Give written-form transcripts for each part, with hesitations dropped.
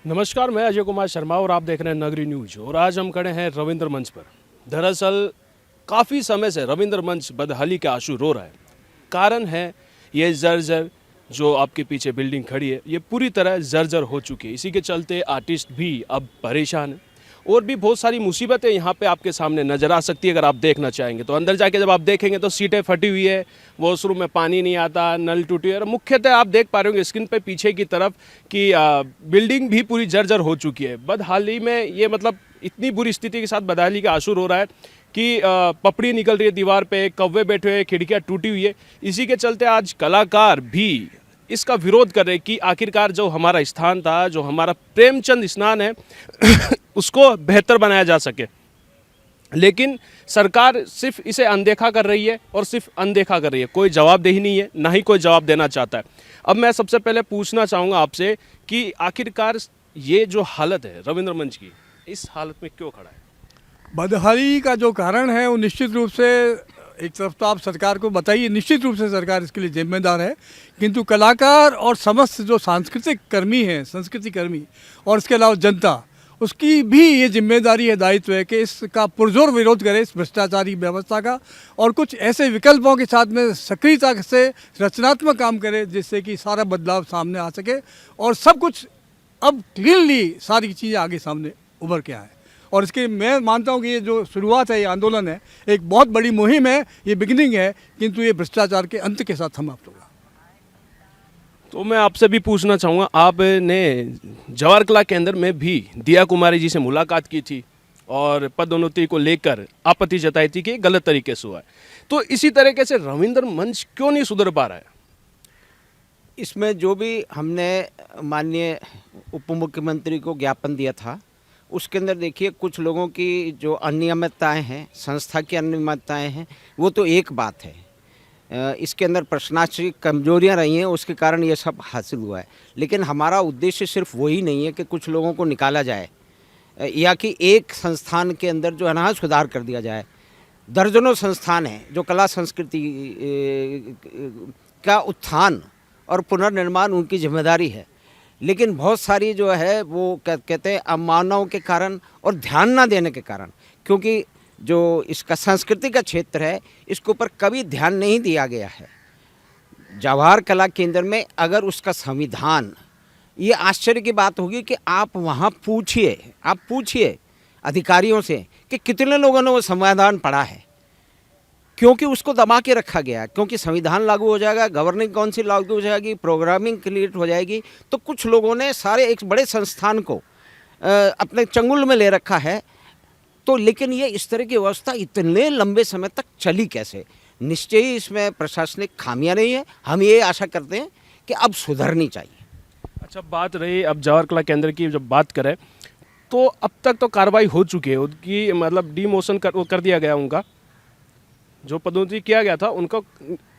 नमस्कार, मैं अजय कुमार शर्मा और आप देख रहे हैं नगरी न्यूज। और आज हम खड़े हैं रविंद्र मंच पर। दरअसल काफ़ी समय से रविंद्र मंच बदहाली के आंसू रो रहा है। कारण है ये जर्जर, जो आपके पीछे बिल्डिंग खड़ी है ये पूरी तरह जर्जर हो चुकी है। इसी के चलते आर्टिस्ट भी अब परेशान है और भी बहुत सारी मुसीबतें यहाँ पे आपके सामने नज़र आ सकती है। अगर आप देखना चाहेंगे तो अंदर जाके जब आप देखेंगे तो सीटें फटी हुई है, वॉशरूम में पानी नहीं आता, नल टूटी है। और मुख्यतः आप देख पा रहे होंगे स्क्रीन पे पीछे की तरफ कि बिल्डिंग भी पूरी जर्जर हो चुकी है। बदहाली में ये मतलब इतनी बुरी स्थिति के साथ बदहाली का आंसू रो रहा है कि पपड़ी निकल रही है दीवार पे, कौवे बैठे हुए, खिड़कियाँ टूटी हुई है। इसी के चलते आज कलाकार भी इसका विरोध कर रहे कि आखिरकार जो हमारा स्थान था, जो हमारा प्रेमचंद स्नान है उसको बेहतर बनाया जा सके। लेकिन सरकार सिर्फ इसे अनदेखा कर रही है और सिर्फ अनदेखा कर रही है, कोई जवाबदेही नहीं है, ना ही कोई जवाब देना चाहता है। अब मैं सबसे पहले पूछना चाहूँगा आपसे कि आखिरकार ये जो हालत है रविंद्र मंच की, इस हालत में क्यों खड़ा है? बदहाली का जो कारण है वो निश्चित रूप से एक तरफ तो आप सरकार को बताइए, निश्चित रूप से सरकार इसके लिए जिम्मेदार है, किंतु कलाकार और समस्त जो सांस्कृतिक कर्मी हैं, संस्कृति कर्मी और इसके अलावा जनता, उसकी भी ये जिम्मेदारी है, दायित्व है कि इसका पुरजोर विरोध करे इस भ्रष्टाचारी व्यवस्था का, और कुछ ऐसे विकल्पों के साथ में सक्रियता से रचनात्मक काम करे जिससे कि सारा बदलाव सामने आ सके और सब कुछ अब क्लियरली सारी चीज़ें आगे सामने उभर के आए। और इसके मैं मानता हूँ कि ये जो शुरुआत है, ये आंदोलन है, एक बहुत बड़ी मुहिम है, ये बिगिनिंग है, किंतु ये भ्रष्टाचार के अंत के साथ समाप्त होगा। तो मैं आपसे भी पूछना चाहूँगा, आपने जवाहर कला केंद्र में भी दिया कुमारी जी से मुलाकात की थी और पदोन्नति को लेकर आपत्ति जताई थी कि ये गलत तरीके से हुआ है। तो इसी तरीके से रविंद्र मंच क्यों नहीं सुधर पा रहा है? इसमें जो भी हमने माननीय उप मुख्यमंत्री को ज्ञापन दिया था, उसके अंदर देखिए कुछ लोगों की जो अनियमितताएं हैं, संस्था की अनियमितताएं हैं, वो तो एक बात है। इसके अंदर प्रशासनिक कमजोरियां रही हैं, उसके कारण ये सब हासिल हुआ है। लेकिन हमारा उद्देश्य सिर्फ वही नहीं है कि कुछ लोगों को निकाला जाए या कि एक संस्थान के अंदर जो है ना सुधार कर दिया जाए। दर्जनों संस्थान हैं जो कला संस्कृति का उत्थान और पुनर्निर्माण उनकी जिम्मेदारी है, लेकिन बहुत सारी जो है वो कहते हैं अवमाननाओं के कारण और ध्यान ना देने के कारण, क्योंकि जो इसका संस्कृति का क्षेत्र है इसके ऊपर कभी ध्यान नहीं दिया गया है। जवाहर कला केंद्र में अगर उसका संविधान, ये आश्चर्य की बात होगी कि आप वहाँ पूछिए अधिकारियों से कि कितने लोगों ने वो संविधान पढ़ा है, क्योंकि उसको दबा के रखा गया। क्योंकि संविधान लागू हो जाएगा, गवर्निंग काउंसिल लागू हो जाएगी, प्रोग्रामिंग क्रिएट हो जाएगी, तो कुछ लोगों ने सारे एक बड़े संस्थान को अपने चंगुल में ले रखा है। तो लेकिन ये इस तरह की व्यवस्था इतने लंबे समय तक चली कैसे? निश्चय ही इसमें प्रशासनिक खामियां नहीं है। हम ये आशा करते हैं कि अब सुधरनी चाहिए। अच्छा, बात रही अब जवाहर कला केंद्र की, जब बात करें तो अब तक तो कार्रवाई हो चुकी है, उनकी मतलब डिमोशन कर दिया गया, उनका जो पदोन्नति किया गया था उनको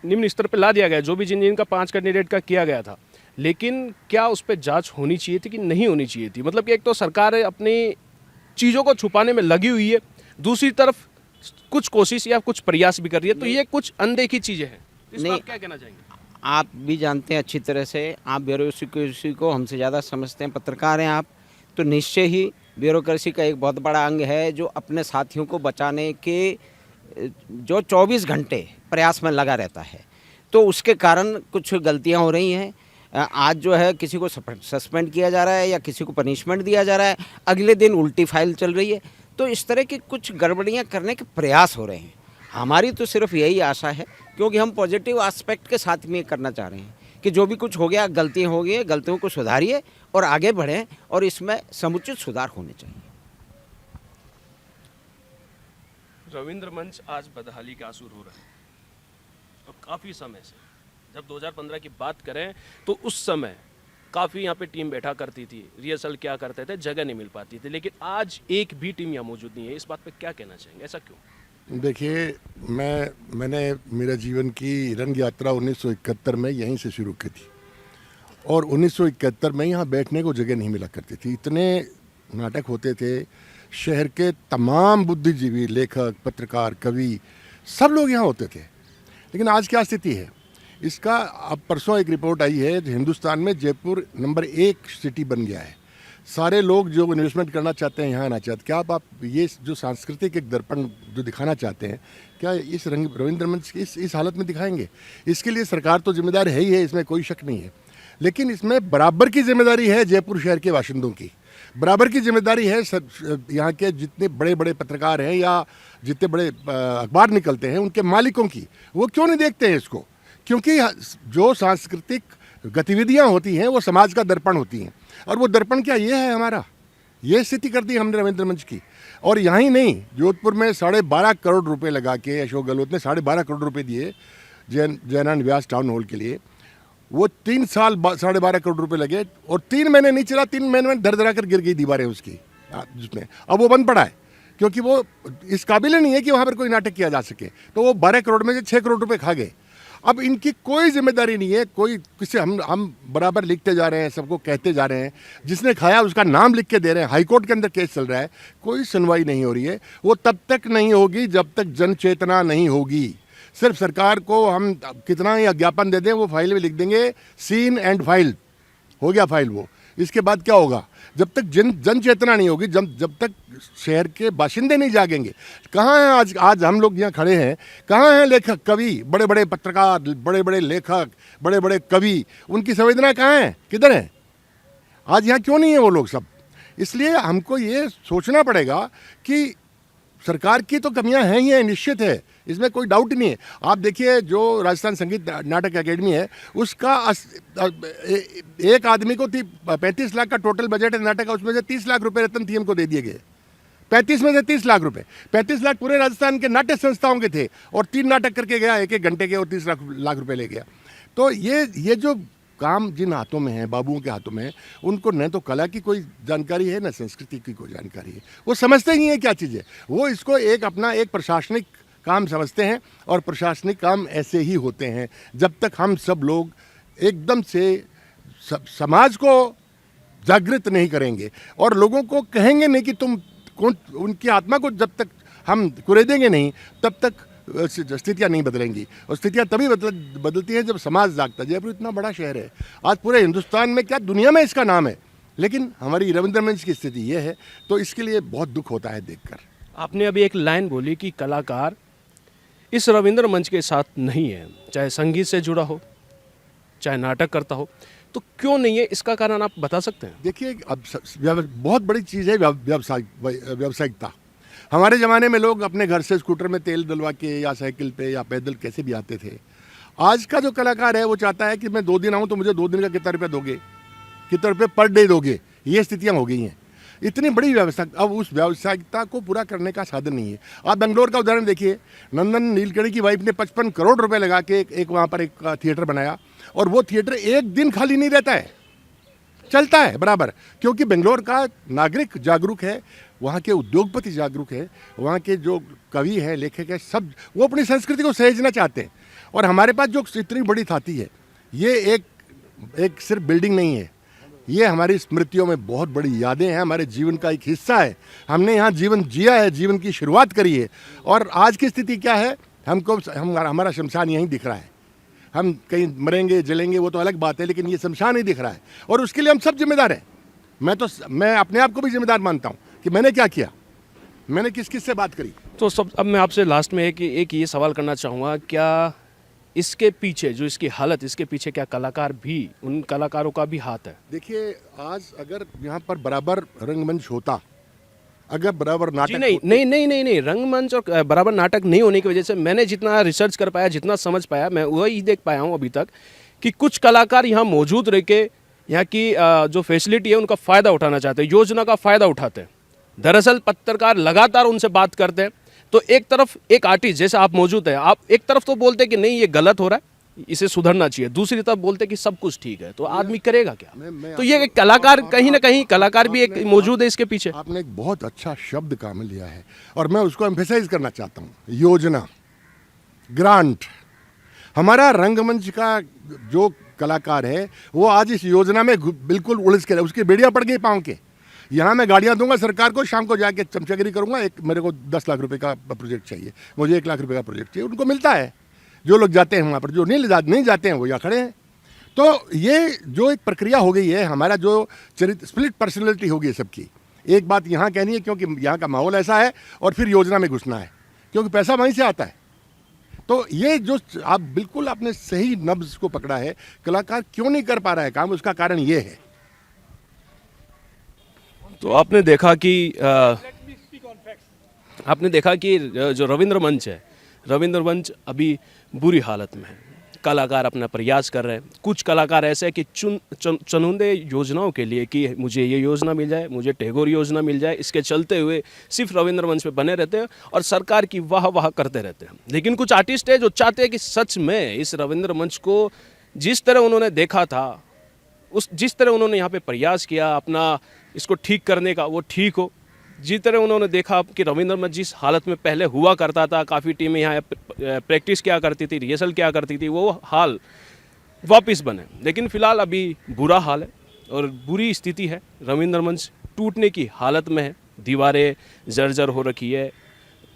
निम्न स्तर पर ला दिया गया, जो भी जिनका 5 कैंडिडेट का किया गया था। लेकिन क्या उस पर जांच होनी चाहिए थी कि नहीं होनी चाहिए थी? मतलब कि एक तो सरकार अपनी चीज़ों को छुपाने में लगी हुई है, दूसरी तरफ कुछ कोशिश या कुछ प्रयास भी कर रही है, तो ये कुछ अनदेखी चीज़ें हैं। इस पर आप क्या कहना चाहेंगे? आप भी जानते हैं अच्छी तरह से, आप ब्यूरोक्रेसी को हमसे ज़्यादा समझते हैं, पत्रकार हैं आप, तो निश्चय ही ब्यूरोक्रेसी का एक बहुत बड़ा अंग है जो अपने साथियों को बचाने के जो 24 घंटे प्रयास में लगा रहता है। तो उसके कारण कुछ गलतियां हो रही हैं। आज जो है किसी को सस्पेंड किया जा रहा है या किसी को पनिशमेंट दिया जा रहा है, अगले दिन उल्टी फाइल चल रही है। तो इस तरह की कुछ गड़बड़ियां करने के प्रयास हो रहे हैं। हमारी तो सिर्फ यही आशा है, क्योंकि हम पॉजिटिव एस्पेक्ट के साथ में करना चाह रहे हैं कि जो भी कुछ हो गया, गलतियाँ हो गई, गलतियों को सुधारिए और आगे बढ़ें, और इसमें समुचित सुधार होने चाहिए। रविंद्र मंच आज बदहाली का आंसू रो रहा है और काफ़ी समय से। जब 2015 की बात करें तो उस समय काफ़ी यहाँ पे टीम बैठा करती थी, रिहर्सल क्या करते थे, जगह नहीं मिल पाती थी। लेकिन आज एक भी टीम यहाँ मौजूद नहीं है। इस बात पे क्या कहना चाहेंगे, ऐसा क्यों? देखिए, मैंने मेरा जीवन की रंग यात्रा 1971 में यहीं से शुरू की थी, और 1971 में यहाँ बैठने को जगह नहीं मिला करती थी। इतने नाटक होते थे, शहर के तमाम बुद्धिजीवी, लेखक, पत्रकार, कवि, सब लोग यहाँ होते थे। लेकिन आज क्या स्थिति है इसका? अब परसों एक रिपोर्ट आई है, हिंदुस्तान में जयपुर नंबर 1 सिटी बन गया है। सारे लोग जो इन्वेस्टमेंट करना चाहते हैं यहाँ आना चाहते हैं। क्या आप ये जो सांस्कृतिक एक दर्पण जो दिखाना चाहते हैं, क्या इस रविंद्र मंच इस हालत में दिखाएंगे? इसके लिए सरकार तो जिम्मेदार है ही है, इसमें कोई शक नहीं है, लेकिन इसमें बराबर की जिम्मेदारी है जयपुर शहर के बाशिंदों की, बराबर की जिम्मेदारी है यहाँ के जितने बड़े बड़े पत्रकार हैं या जितने बड़े अखबार निकलते हैं उनके मालिकों की। वो क्यों नहीं देखते हैं इसको? क्योंकि जो सांस्कृतिक गतिविधियाँ होती हैं वो समाज का दर्पण होती हैं, और वो दर्पण क्या ये है हमारा, ये स्थिति कर दी हमने रविंद्र मंच की। और यहाँ ही नहीं, जोधपुर में 12.5 करोड़ रुपए लगा के अशोक गहलोत ने 12.5 करोड़ रुपए दिए जयनारायण व्यास टाउन हॉल के लिए। वो 3 साल 12.5 करोड़ रुपए लगे और 3 महीने नहीं चला, 3 महीने में धर धरा कर गिर गई दीवारें उसकी, जिसमें अब वो बंद पड़ा है क्योंकि वो इस काबिल नहीं है कि वहाँ पर कोई नाटक किया जा सके। तो वो 12 करोड़ में से 6 करोड़ रुपए खा गए। अब इनकी कोई जिम्मेदारी नहीं है, कोई किसी हम बराबर लिखते जा रहे हैं, सबको कहते जा रहे हैं, जिसने खाया उसका नाम लिख के दे रहे हैं, हाईकोर्ट के अंदर केस चल रहा है, कोई सुनवाई नहीं हो रही है। वो तब तक नहीं होगी जब तक जन चेतना नहीं होगी। सिर्फ सरकार को हम कितना ही ज्ञापन दे दें, वो फाइल में लिख देंगे सीन एंड फाइल, हो गया फाइल वो। इसके बाद क्या होगा? जब तक जन चेतना नहीं होगी, जब तक शहर के बाशिंदे नहीं जागेंगे। कहाँ हैं आज हम लोग यहाँ खड़े हैं, कहाँ हैं लेखक कवि, बड़े बड़े पत्रकार, बड़े बड़े लेखक, बड़े बड़े कवि, उनकी संवेदना कहाँ है, किधर है? आज यहाँ क्यों नहीं है वो लोग सब? इसलिए हमको ये सोचना पड़ेगा कि सरकार की तो कमियां हैं ही हैं, निश्चित है, इसमें कोई डाउट नहीं है। आप देखिए जो राजस्थान संगीत नाटक एकेडमी है, उसका एक आदमी को 35 लाख का टोटल बजट है नाटक का, उसमें से 30 लाख रुपए रतन थीम को दे दिए गए। 35 में से 30 लाख रुपए, 35 लाख पूरे राजस्थान के नाट्य संस्थाओं के थे, और 3 नाटक करके गया 1-1 घंटे के, और 30 लाख रुपए ले गया। तो ये जो काम जिन हाथों में है, बाबुओं के हाथों में है, उनको न तो कला की कोई जानकारी है, न संस्कृति की कोई जानकारी है। वो समझते ही नहीं है क्या चीज़ है। वो इसको अपना एक प्रशासनिक काम समझते हैं, और प्रशासनिक काम ऐसे ही होते हैं जब तक हम सब लोग एकदम से समाज को जागृत नहीं करेंगे और लोगों को कहेंगे नहीं कि तुम कौन, उनकी आत्मा को जब तक हम कुरेदेंगे नहीं, तब तक स्थितियाँ नहीं बदलेंगी। और स्थितियाँ तभी बदलती हैं जब समाज जागता है। जयपुर इतना बड़ा शहर है, आज पूरे हिंदुस्तान में, क्या दुनिया में इसका नाम है, लेकिन हमारी रविंद्र मंच की स्थिति ये है। तो इसके लिए बहुत दुख होता है देखकर। आपने अभी एक लाइन बोली कि कलाकार इस रविंद्र मंच के साथ नहीं है, चाहे संगीत से जुड़ा हो, चाहे नाटक करता हो, तो क्यों नहीं है? इसका कारण आप बता सकते हैं? देखिए, अब बहुत बड़ी चीज़ है व्यावसायिकता। हमारे ज़माने में लोग अपने घर से स्कूटर में तेल डलवा के या साइकिल पे या पैदल कैसे भी आते थे। आज का जो कलाकार है वो चाहता है कि मैं 2 दिन आऊँ तो मुझे 2 दिन का कितना रुपया दोगे, कितना रुपये पर डे दोगे। ये स्थितियाँ हो गई हैं। इतनी बड़ी व्यवस्था, अब उस व्यावसायिकता को पूरा करने का साधन नहीं है। आप बेंगलोर का उदाहरण देखिए, नंदन नीलकणी की वाइफ ने 55 करोड़ रुपए लगा के एक वहाँ पर एक थिएटर बनाया, और वो थिएटर एक दिन खाली नहीं रहता है, चलता है बराबर। क्योंकि बेंगलोर का नागरिक जागरूक है, वहाँ के उद्योगपति जागरूक है, वहाँ के जो कवि हैं, लेखक हैं, सब वो अपनी संस्कृति को सहेजना चाहते हैं। और हमारे पास जो इतनी बड़ी थाती है, ये एक सिर्फ बिल्डिंग नहीं है, ये हमारी स्मृतियों में बहुत बड़ी यादें हैं, हमारे जीवन का एक हिस्सा है। हमने यहाँ जीवन जिया है, जीवन की शुरुआत करी है। और आज की स्थिति क्या है, हमारा शमशान यहीं दिख रहा है। हम कहीं मरेंगे जलेंगे वो तो अलग बात है, लेकिन ये शमशान ही दिख रहा है, और उसके लिए हम सब जिम्मेदार हैं। मैं अपने आप को भी जिम्मेदार मानता हूँ कि मैंने क्या किया, मैंने किस किस से बात करी। तो अब मैं आपसे लास्ट में एक ये सवाल करना चाहूँगा, क्या इसके पीछे जो इसकी हालत, इसके पीछे क्या कलाकार भी, उन कलाकारों का भी हाथ है? देखिए, आज अगर यहाँ पर बराबर रंगमंच होता, अगर बराबर नाटक नहीं, रंगमंच और बराबर नाटक नहीं होने की वजह से मैंने जितना रिसर्च कर पाया, जितना समझ पाया, मैं वही देख पाया हूँ अभी तक कि कुछ कलाकार यहाँ मौजूद रह के यहाँ की जो फैसिलिटी है उनका फ़ायदा उठाना चाहते हैं, योजना का फ़ायदा उठाते हैं। दरअसल पत्रकार लगातार उनसे बात करते हैं, तो एक तरफ एक आर्टिस्ट जैसे आप मौजूद है, आप एक तरफ तो बोलते हैं कि नहीं ये गलत हो रहा है, इसे सुधरना चाहिए, दूसरी तरफ बोलते हैं कि सब कुछ ठीक है, तो आदमी करेगा क्या? तो ये कलाकार कहीं ना कहीं कलाकार भी एक मौजूद है इसके पीछे। आपने एक बहुत अच्छा शब्द काम लिया है, और मैं उसको एम्फेसाइज करना चाहता हूँ, योजना, ग्रांट। हमारा रंगमंच का जो कलाकार है वो आज इस योजना में बिल्कुल उलझ के, उसकी बेड़ियाँ पड़ गई पाँव के। यहाँ मैं गाड़ियाँ दूंगा सरकार को, शाम को जाके चमचागिरी करूँगा, मेरे को 10 लाख रुपए का प्रोजेक्ट चाहिए, मुझे 1 लाख रुपए का प्रोजेक्ट चाहिए, उनको मिलता है। जो लोग जाते हैं वहाँ पर, जो नहीं जाते हैं वो यहाँ खड़े हैं। तो ये जो एक प्रक्रिया हो गई है, हमारा जो चरित्र स्प्लिट पर्सनैलिटी हो गई है सबकी। एक बात यहाँ कहनी है क्योंकि यहाँ का माहौल ऐसा है, और फिर योजना में घुसना है क्योंकि पैसा वहीं से आता है। तो ये जो आप बिल्कुल आपने सही नब्ज को पकड़ा है, कलाकार क्यों नहीं कर पा रहा है काम, उसका कारण ये है। तो आपने देखा कि जो रविंद्र मंच है, रविंद्र मंच अभी बुरी हालत में है। कलाकार अपना प्रयास कर रहे हैं। कुछ कलाकार ऐसे हैं कि चुनिंदे योजनाओं के लिए कि मुझे ये योजना मिल जाए, मुझे टैगोर योजना मिल जाए, इसके चलते हुए सिर्फ रविंद्र मंच पे बने रहते हैं और सरकार की वाह वाह करते रहते हैं। लेकिन कुछ आर्टिस्ट है जो चाहते हैं कि सच में इस रविंद्र मंच को जिस तरह उन्होंने देखा था, जिस तरह उन्होंने यहाँ पे प्रयास किया अपना इसको ठीक करने का, वो ठीक हो। जिस तरह उन्होंने देखा कि रविंद्र मंच जिस हालत में पहले हुआ करता था, काफ़ी टीमें यहाँ प्रैक्टिस किया करती थी, रिहर्सल किया करती थी, वो हाल वापस बने। लेकिन फ़िलहाल अभी बुरा हाल है और बुरी स्थिति है। रविंद्र मंच टूटने की हालत में है। दीवारें जर्जर हो रखी है,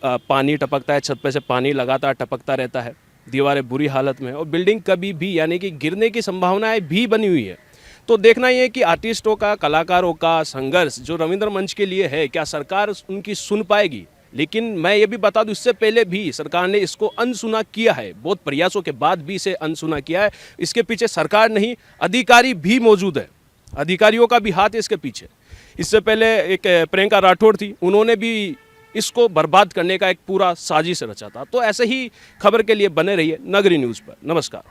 पानी टपकता है, छत पे से पानी लगातार टपकता रहता है, दीवारें बुरी हालत में है और बिल्डिंग कभी भी यानी कि गिरने की संभावनाएँ भी बनी हुई है। तो देखना ये है कि आर्टिस्टों का, कलाकारों का संघर्ष जो रविंद्र मंच के लिए है, क्या सरकार उनकी सुन पाएगी। लेकिन मैं ये भी बता दूं, इससे पहले भी सरकार ने इसको अनसुना किया है। बहुत प्रयासों के बाद भी इसे अनसुना किया है। इसके पीछे सरकार नहीं, अधिकारी भी मौजूद है, अधिकारियों का भी हाथ है इसके पीछे। इससे पहले एक प्रियंका राठौड़ थी, उन्होंने भी इसको बर्बाद करने का एक पूरा साजिश रचा था। तो ऐसे ही खबर के लिए बने रहिए नगरी न्यूज़ पर। नमस्कार।